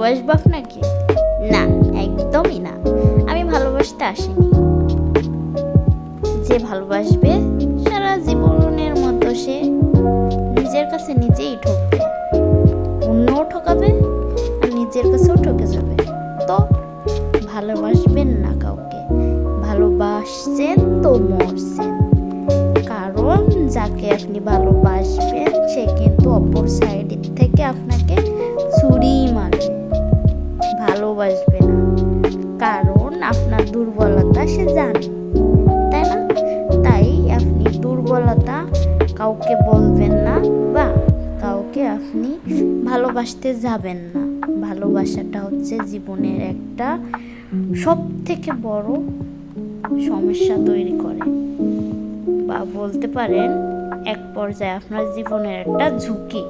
ভালোবাসবো আপনাকে? না, একদমই না। আমি ভালোবাসতে আসিনি। যে ভালোবাসবে সারা জীবনের মতো সে নিজের কাছে নিজেই ঠকবে, অন্যও ঠকাবে আর নিজের কাছেও ঠকে যাবে। তো ভালোবাসবেন না কাউকে, ভালোবাসছেন তো মরছেন। কারণ যাকে আপনি ভালোবাসবেন সে কিন্তু অপর সাইড থেকে আপনাকে ছুরি মারবে, ভালোবাসবে না। কারণ আপনার দুর্বলতা সে জানে, তাই না? তাই আপনি দুর্বলতা কাউকে বলবেন না বা কাউকে আপনি ভালোবাসতে যাবেন না। ভালোবাসাটা হচ্ছে জীবনের একটা সব থেকে বড় সমস্যা তৈরি করে, বা বলতে পারেন এক পর্যায়ে আপনার জীবনের একটা ঝুঁকি।